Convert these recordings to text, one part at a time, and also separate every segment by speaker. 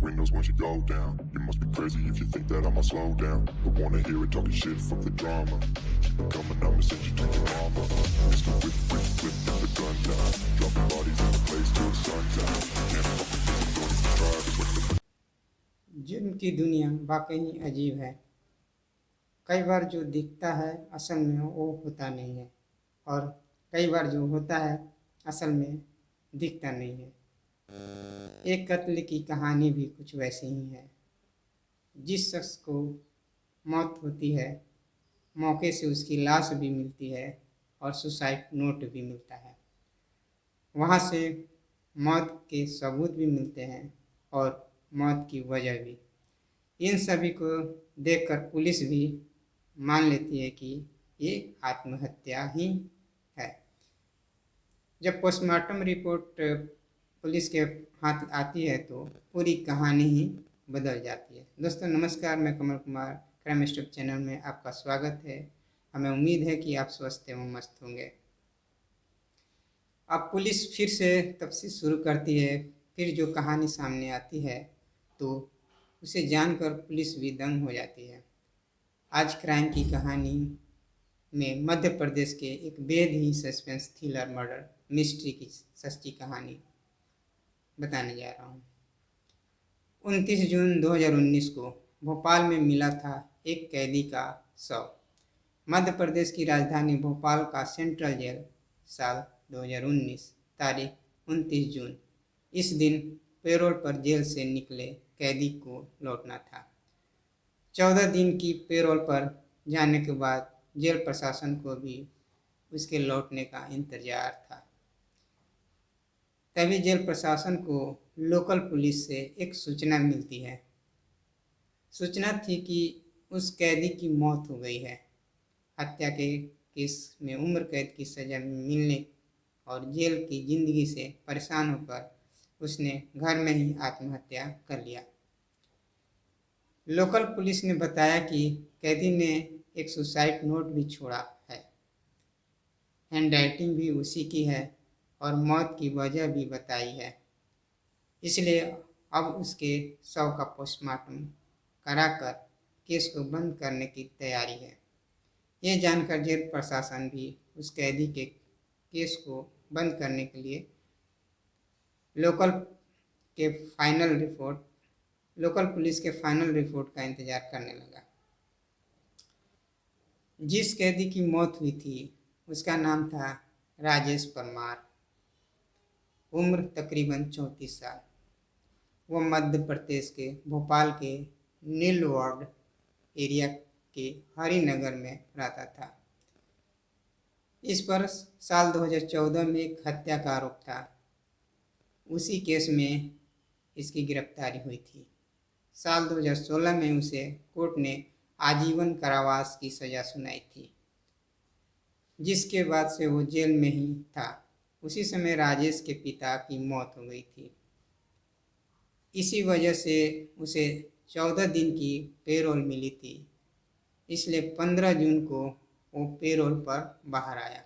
Speaker 1: windows once you go down. You must be crazy if you think that I'ma slow down. Don't wanna hear it talking shit, fuck the drama. Keep it coming, I'ma send you to your mama. Mr. Whip, whip, whip, get the gun down. Dropping bodies in the place till the sun's out. Can't fuck with this, don't even try to put the
Speaker 2: जुर्म की दुनिया वाकई ही अजीब है। कई बार जो दिखता है असल में वो होता नहीं है, और कई बार जो होता है असल में दिखता नहीं है। एक कत्ल की कहानी भी कुछ वैसी ही है। जिस शख्स को मौत होती है, मौके से उसकी लाश भी मिलती है और सुसाइड नोट भी मिलता है। वहाँ से मौत के सबूत भी मिलते हैं और मौत की वजह भी। इन सभी को देखकर पुलिस भी मान लेती है कि ये आत्महत्या ही है। जब पोस्टमार्टम रिपोर्ट पुलिस के हाथ आती है तो पूरी कहानी ही बदल जाती है। दोस्तों नमस्कार, मैं Kamal Kumar, crime stop channel में आपका स्वागत है। हमें उम्मीद है कि आप स्वस्थ एवं मस्त होंगे। अब पुलिस फिर से तफ्तीश शुरू करती है। फिर जो कहानी सामने आती है तो उसे जानकर पुलिस भी दंग हो जाती है। आज क्राइम की कहानी में मध्य प्रदेश के एक बेहद ही सस्पेंस थ्रिलर मर्डर मिस्ट्री की सच्ची कहानी बताने जा रहा हूँ। 29 जून 2019 को भोपाल में मिला था एक कैदी का शव। मध्य प्रदेश की राजधानी भोपाल का सेंट्रल जेल, साल 2019, तारीख 29 जून। इस दिन पैरोल पर जेल से निकले कैदी को लौटना था। 14 दिन की पैरोल पर जाने के बाद जेल प्रशासन को भी उसके लौटने का इंतजार था। तभी जेल प्रशासन को लोकल पुलिस से एक सूचना मिलती है। सूचना थी कि उस कैदी की मौत हो गई है। हत्या के केस में उम्र कैद की सज़ा मिलने और जेल की जिंदगी से परेशान होकर उसने घर में ही आत्महत्या कर लिया। लोकल पुलिस ने बताया कि कैदी ने एक सुसाइड नोट भी छोड़ा है। हैंडराइटिंग भी उसी की है और मौत की वजह भी बताई है। इसलिए अब उसके शव का पोस्टमार्टम कराकर केस को बंद करने की तैयारी है। ये जानकर जेल प्रशासन भी उस कैदी के केस को बंद करने के लिए लोकल पुलिस के फाइनल रिपोर्ट का इंतजार करने लगा। जिस कैदी की मौत हुई थी उसका नाम था राजेश परमार। उम्र तकरीबन 34 साल। वह मध्य प्रदेश के भोपाल के नील वार्ड एरिया के हरिनगर में रहता था। इस पर साल 2014 में एक हत्या का आरोप था। उसी केस में इसकी गिरफ्तारी हुई थी। साल 2016 में उसे कोर्ट ने आजीवन कारावास की सज़ा सुनाई थी, जिसके बाद से वो जेल में ही था। उसी समय राजेश के पिता की मौत हो गई थी। इसी वजह से उसे 14 दिन की पैरोल मिली थी। इसलिए 15 जून को वो पैरोल पर बाहर आया।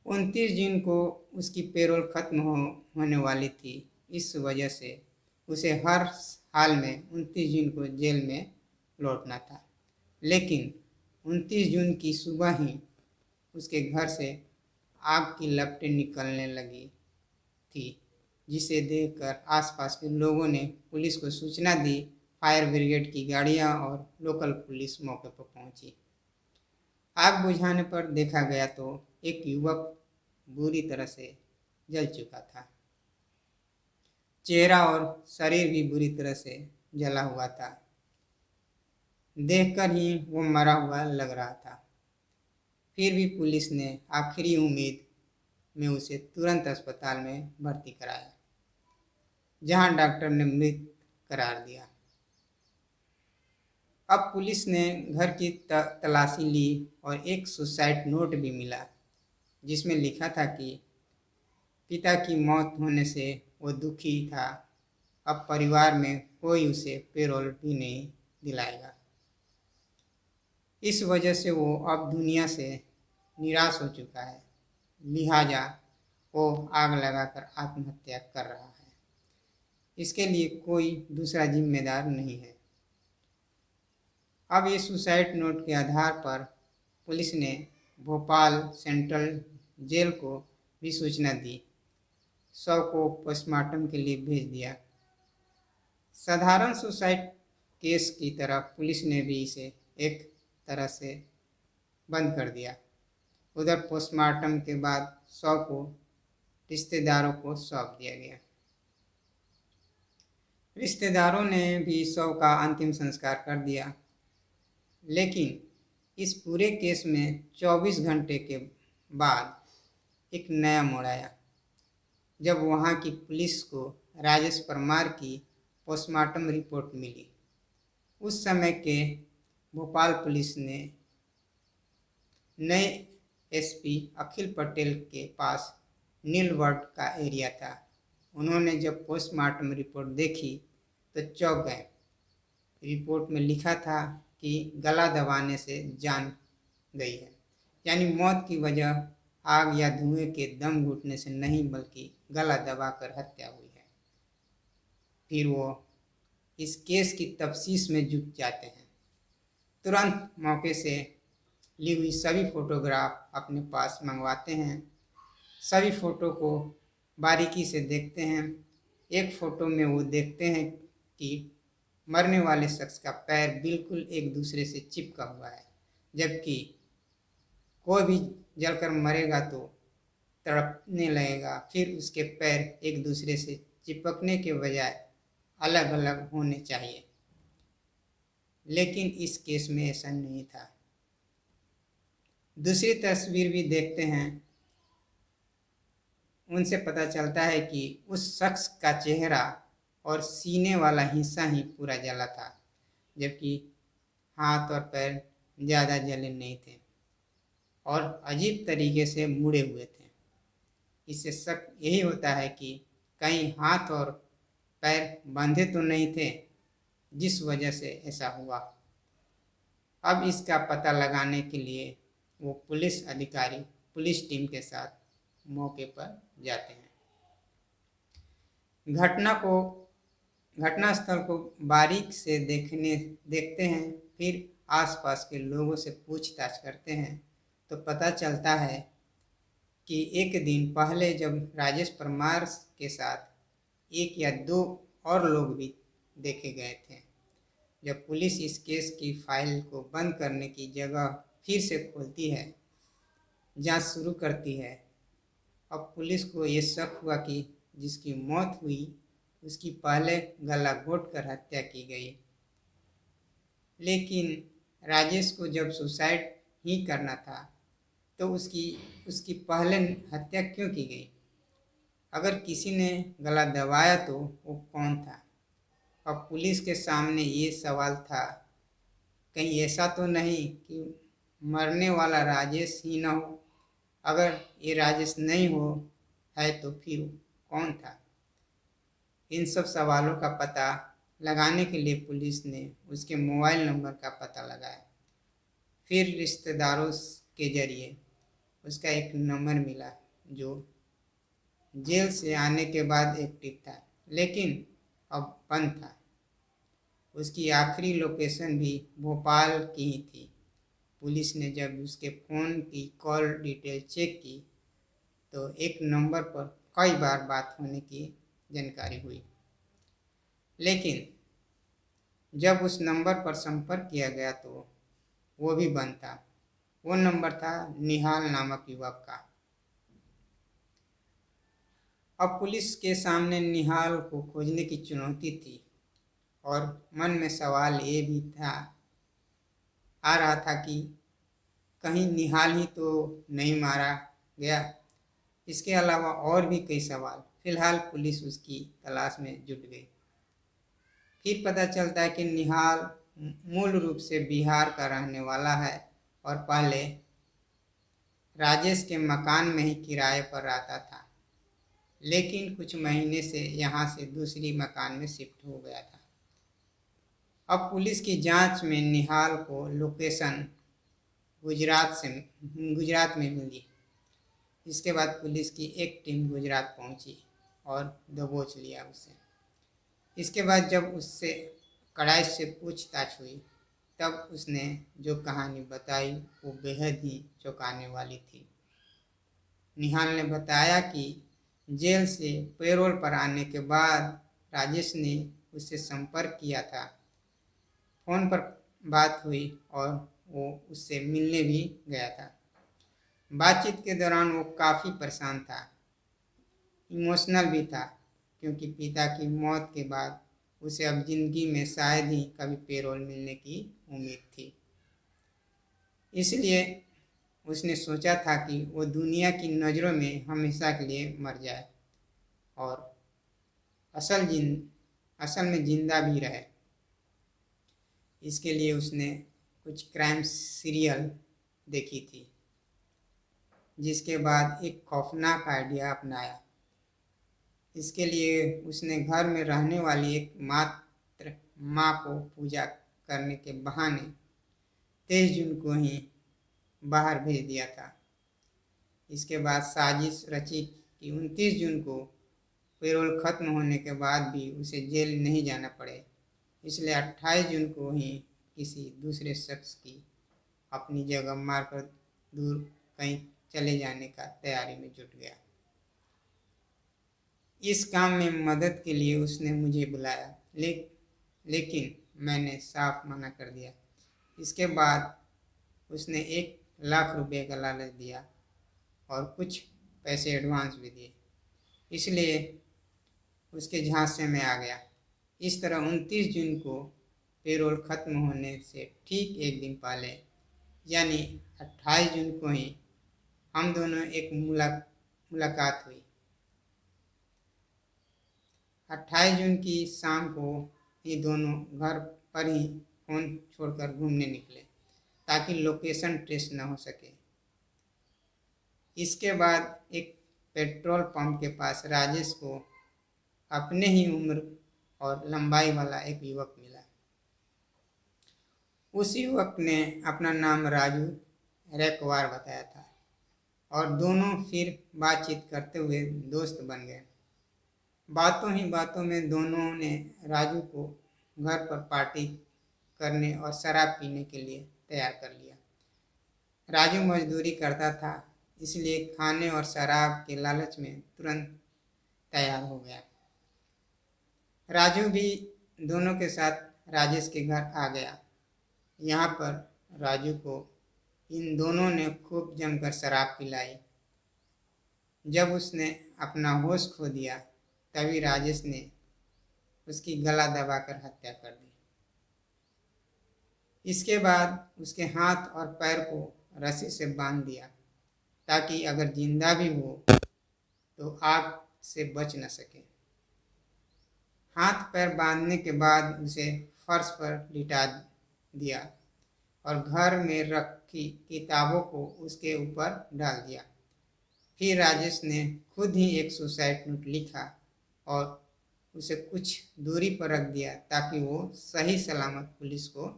Speaker 2: 29 जून को उसकी पैरोल खत्म होने वाली थी। इस वजह से उसे हर हाल में 29 जून को जेल में लौटना था। लेकिन 29 जून की सुबह ही उसके घर से आग की लपटें निकलने लगी थी, जिसे देखकर आसपास के लोगों ने पुलिस को सूचना दी। फायर ब्रिगेड की गाड़ियां और लोकल पुलिस मौके पर पहुंची। आग बुझाने पर देखा गया तो एक युवक बुरी तरह से जल चुका था। चेहरा और शरीर भी बुरी तरह से जला हुआ था। देखकर ही वो मरा हुआ लग रहा था। फिर भी पुलिस ने आखिरी उम्मीद में उसे तुरंत अस्पताल में भर्ती कराया, जहां डॉक्टर ने मृत करार दिया। अब पुलिस ने घर की तलाशी ली और एक सुसाइड नोट भी मिला, जिसमें लिखा था कि पिता की मौत होने से वो दुखी था। अब परिवार में कोई उसे पैरोल भी नहीं दिलाएगा। इस वजह से वो अब दुनिया से निराश हो चुका है। लिहाजा वो आग लगाकर आत्महत्या कर रहा है। इसके लिए कोई दूसरा जिम्मेदार नहीं है। अब इस सुसाइड नोट के आधार पर पुलिस ने भोपाल सेंट्रल जेल को भी सूचना दी। शव को पोस्टमार्टम के लिए भेज दिया। साधारण सुसाइड केस की तरह पुलिस ने भी इसे एक तरह से बंद कर दिया। उधर पोस्टमार्टम के बाद शव को रिश्तेदारों को सौंप दिया गया। रिश्तेदारों ने भी शव का अंतिम संस्कार कर दिया। लेकिन इस पूरे केस में 24 घंटे के बाद एक नया मोड़ आया, जब वहां की पुलिस को राजेश परमार की पोस्टमार्टम रिपोर्ट मिली। उस समय के भोपाल पुलिस ने नए एसपी अखिल पटेल के पास नीलवर्ड का एरिया था। उन्होंने जब पोस्टमार्टम रिपोर्ट देखी तो चौंक गए। रिपोर्ट में लिखा था कि गला दबाने से जान गई है, यानी मौत की वजह आग या धुएं के दम घुटने से नहीं बल्कि गला दबाकर हत्या हुई है। फिर वो इस केस की तफ्तीश में जुट जाते हैं। तुरंत मौके से ली हुई सभी फोटोग्राफ अपने पास मंगवाते हैं। सभी फोटो को बारीकी से देखते हैं। एक फोटो में वो देखते हैं कि मरने वाले शख्स का पैर बिल्कुल एक दूसरे से चिपका हुआ है, जबकि कोई भी जलकर मरेगा तो तड़पने लगेगा, फिर उसके पैर एक दूसरे से चिपकने के बजाय अलग अलग होने चाहिए। लेकिन इस केस में ऐसा नहीं था। दूसरी तस्वीर भी देखते हैं। उनसे पता चलता है कि उस शख्स का चेहरा और सीने वाला हिस्सा ही पूरा जला था, जबकि हाथ और पैर ज़्यादा जले नहीं थे और अजीब तरीके से मुड़े हुए थे। इससे शक यही होता है कि कहीं हाथ और पैर बंधे तो नहीं थे, जिस वजह से ऐसा हुआ। अब इसका पता लगाने के लिए वो पुलिस अधिकारी पुलिस टीम के साथ मौके पर जाते हैं। घटनास्थल को बारीक से देखते हैं। फिर आसपास के लोगों से पूछताछ करते हैं तो पता चलता है कि एक दिन पहले जब राजेश परमार के साथ एक या दो और लोग भी देखे गए थे। जब पुलिस इस केस की फाइल को बंद करने की जगह फिर से खोलती है, जांच शुरू करती है, अब पुलिस को ये शक हुआ कि जिसकी मौत हुई उसकी पहले गला घोंटकर हत्या की गई। लेकिन राजेश को जब सुसाइड ही करना था तो उसकी पहले हत्या क्यों की गई? अगर किसी ने गला दबाया तो वो कौन था? अब पुलिस के सामने ये सवाल था, कहीं ऐसा तो नहीं कि मरने वाला राजेश ही न हो? अगर ये राजेश नहीं हो है तो फिर कौन था? इन सब सवालों का पता लगाने के लिए पुलिस ने उसके मोबाइल नंबर का पता लगाया। फिर रिश्तेदारों के जरिए उसका एक नंबर मिला जो जेल से आने के बाद एक्टिव था, लेकिन अब बंद था। उसकी आखिरी लोकेशन भी भोपाल की ही थी। पुलिस ने जब उसके फ़ोन की कॉल डिटेल चेक की तो एक नंबर पर कई बार बात होने की जानकारी हुई, लेकिन जब उस नंबर पर संपर्क किया गया तो वो भी बंद था। वो नंबर था निहाल नामक युवक का। अब पुलिस के सामने निहाल को खोजने की चुनौती थी और मन में सवाल ये भी आ रहा था कि कहीं निहाल ही तो नहीं मारा गया। इसके अलावा और भी कई सवाल। फिलहाल पुलिस उसकी तलाश में जुट गई। फिर पता चलता है कि निहाल मूल रूप से बिहार का रहने वाला है और पहले राजेश के मकान में ही किराए पर रहता था, लेकिन कुछ महीने से यहाँ से दूसरी मकान में शिफ्ट हो गया था। अब पुलिस की जांच में निहाल को लोकेशन गुजरात में मिली। इसके बाद पुलिस की एक टीम गुजरात पहुंची और दबोच लिया उसे। इसके बाद जब उससे कड़ाई से पूछताछ हुई तब उसने जो कहानी बताई वो बेहद ही चौंकाने वाली थी। निहाल ने बताया कि जेल से पैरोल पर आने के बाद राजेश ने उससे संपर्क किया था। फोन पर बात हुई और वो उससे मिलने भी गया था। बातचीत के दौरान वो काफ़ी परेशान था, इमोशनल भी था, क्योंकि पिता की मौत के बाद उसे अब जिंदगी में शायद ही कभी पैरोल मिलने की उम्मीद थी। इसलिए उसने सोचा था कि वो दुनिया की नज़रों में हमेशा के लिए मर जाए और असल में जिंदा भी रहे। इसके लिए उसने कुछ क्राइम सीरियल देखी थी, जिसके बाद एक खौफनाक आइडिया अपनाया। इसके लिए उसने घर में रहने वाली एक मात्र माँ को पूजा करने के बहाने 23 जून को ही बाहर भेज दिया था। इसके बाद साजिश रची कि 29 जून को पैरोल खत्म होने के बाद भी उसे जेल नहीं जाना पड़े, इसलिए 28 जून को ही किसी दूसरे शख्स की अपनी जगह मारकर दूर कहीं चले जाने का तैयारी में जुट गया। इस काम में मदद के लिए उसने मुझे बुलाया, लेकिन मैंने साफ मना कर दिया। इसके बाद उसने 1 लाख रुपए का लालच दिया और कुछ पैसे एडवांस भी दिए, इसलिए उसके झांसे में आ गया। इस तरह 29 जून को पैरोल खत्म होने से ठीक एक दिन पहले, यानी 28 जून को ही हम दोनों एक मुलाकात हुई। 28 जून की शाम को ये दोनों घर पर ही फोन छोड़कर घूमने निकले ताकि लोकेशन ट्रेस न हो सके। इसके बाद एक पेट्रोल पंप के पास राजेश को अपने ही उम्र और लंबाई वाला एक युवक मिला। उस युवक ने अपना नाम राजू रेकवार बताया था और दोनों फिर बातचीत करते हुए दोस्त बन गए। बातों ही बातों में दोनों ने राजू को घर पर पार्टी करने और शराब पीने के लिए तैयार कर लिया। राजू मजदूरी करता था, इसलिए खाने और शराब के लालच में तुरंत तैयार हो गया। राजू भी दोनों के साथ राजेश के घर आ गया। यहाँ पर राजू को इन दोनों ने खूब जमकर शराब पिलाई। जब उसने अपना होश खो दिया तभी राजेश ने उसकी गला दबाकर हत्या कर दी। इसके बाद उसके हाथ और पैर को रस्सी से बांध दिया ताकि अगर जिंदा भी हो तो आग से बच न सके। हाथ पैर बांधने के बाद उसे फर्श पर लिटा दिया और घर में रखी किताबों को उसके ऊपर डाल दिया। फिर राजेश ने खुद ही एक सुसाइड नोट लिखा और उसे कुछ दूरी पर रख दिया ताकि वो सही सलामत पुलिस को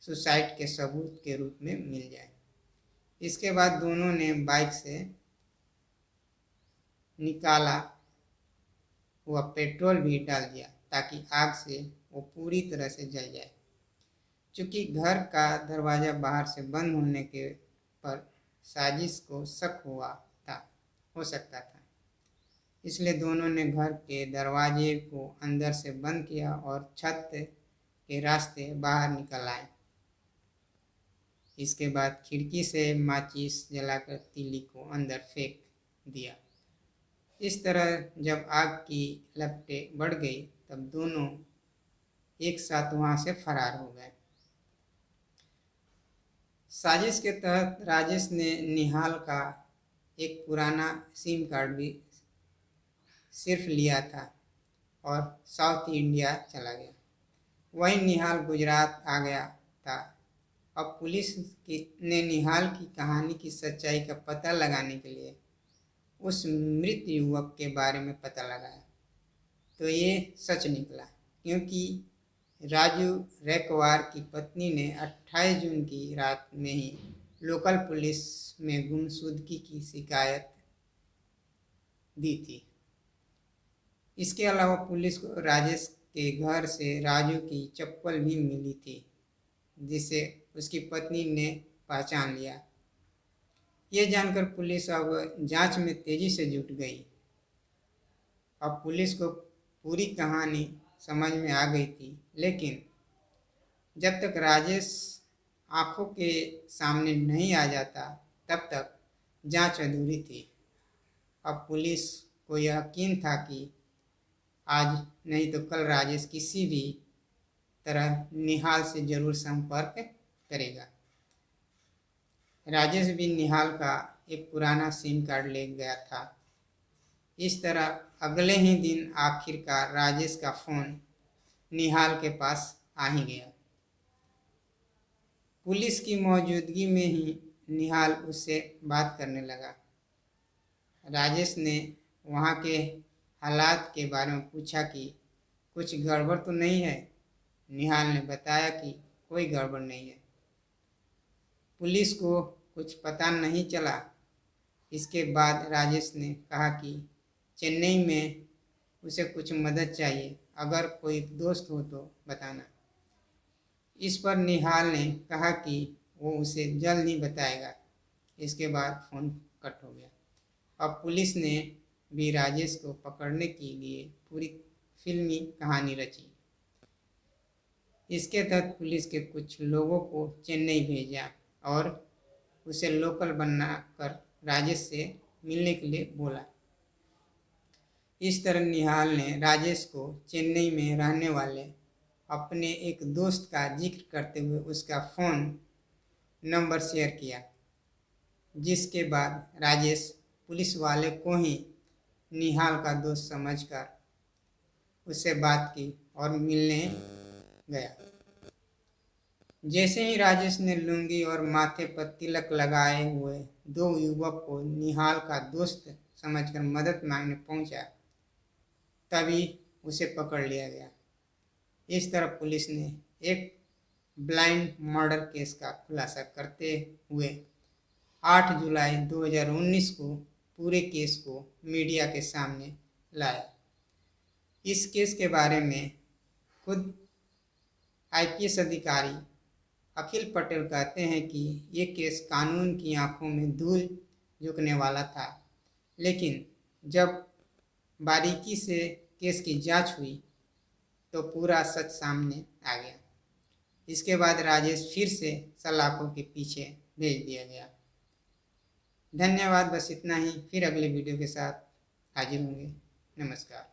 Speaker 2: सुसाइड के सबूत के रूप में मिल जाए। इसके बाद दोनों ने बाइक से निकाला वह पेट्रोल भी डाल दिया ताकि आग से वो पूरी तरह से जल जाए। चूँकि घर का दरवाज़ा बाहर से बंद होने के पर साजिश को शक हो सकता था, इसलिए दोनों ने घर के दरवाजे को अंदर से बंद किया और छत के रास्ते बाहर निकल आए। इसके बाद खिड़की से माचिस जलाकर तीली को अंदर फेंक दिया। इस तरह जब आग की लपटें बढ़ गई तब दोनों एक साथ वहां से फरार हो गए। साजिश के तहत राजेश ने निहाल का एक पुराना सिम कार्ड भी सिर्फ लिया था और साउथ इंडिया चला गया। वहीं निहाल गुजरात आ गया था। अब पुलिस ने निहाल की कहानी की सच्चाई का पता लगाने के लिए उस मृत युवक के बारे में पता लगाया तो ये सच निकला, क्योंकि राजू रेकवार की पत्नी ने 28 जून की रात में ही लोकल पुलिस में गुमशुदगी की शिकायत दी थी। इसके अलावा पुलिस को राजेश के घर से राजू की चप्पल भी मिली थी, जिसे उसकी पत्नी ने पहचान लिया। ये जानकर पुलिस अब जांच में तेजी से जुट गई। अब पुलिस को पूरी कहानी समझ में आ गई थी, लेकिन जब तक राजेश आंखों के सामने नहीं आ जाता तब तक जांच अधूरी थी। अब पुलिस को यकीन था कि आज नहीं तो कल राजेश किसी भी तरह निहाल से जरूर संपर्क करेगा। राजेश भी निहाल का एक पुराना सिम कार्ड ले गया था। इस तरह अगले ही दिन आखिरकार राजेश का फोन निहाल के पास आ ही गया। पुलिस की मौजूदगी में ही निहाल उससे बात करने लगा। राजेश ने वहाँ के हालात के बारे में पूछा कि कुछ गड़बड़ तो नहीं है। निहाल ने बताया कि कोई गड़बड़ नहीं है। पुलिस को कुछ पता नहीं चला। इसके बाद राजेश ने कहा कि चेन्नई में उसे कुछ मदद चाहिए, अगर कोई दोस्त हो तो बताना। इस पर निहाल ने कहा कि वो उसे जल्द ही बताएगा। इसके बाद फ़ोन कट हो गया। अब पुलिस ने भी राजेश को पकड़ने के लिए पूरी फिल्मी कहानी रची। इसके तहत पुलिस के कुछ लोगों को चेन्नई भेजा और उसे लोकल बनाकर राजेश से मिलने के लिए बोला। इस तरह निहाल ने राजेश को चेन्नई में रहने वाले अपने एक दोस्त का जिक्र करते हुए उसका फ़ोन नंबर शेयर किया, जिसके बाद राजेश पुलिस वाले को ही निहाल का दोस्त समझकर उससे बात की और मिलने गया। जैसे ही राजेश ने लुंगी और माथे पर तिलक लगाए हुए दो युवक को निहाल का दोस्त समझकर मदद मांगने पहुंचा, तभी उसे पकड़ लिया गया। इस तरह पुलिस ने एक ब्लाइंड मर्डर केस का खुलासा करते हुए 8 जुलाई 2019 को पूरे केस को मीडिया के सामने लाया। इस केस के बारे में खुद आईपीएस अधिकारी अखिल पटेल कहते हैं कि ये केस कानून की आंखों में धूल झोंकने वाला था, लेकिन जब बारीकी से केस की जांच हुई तो पूरा सच सामने आ गया। इसके बाद राजेश फिर से सलाखों के पीछे भेज दिया गया। धन्यवाद। बस इतना ही। फिर अगले वीडियो के साथ हाजिर होंगे। नमस्कार।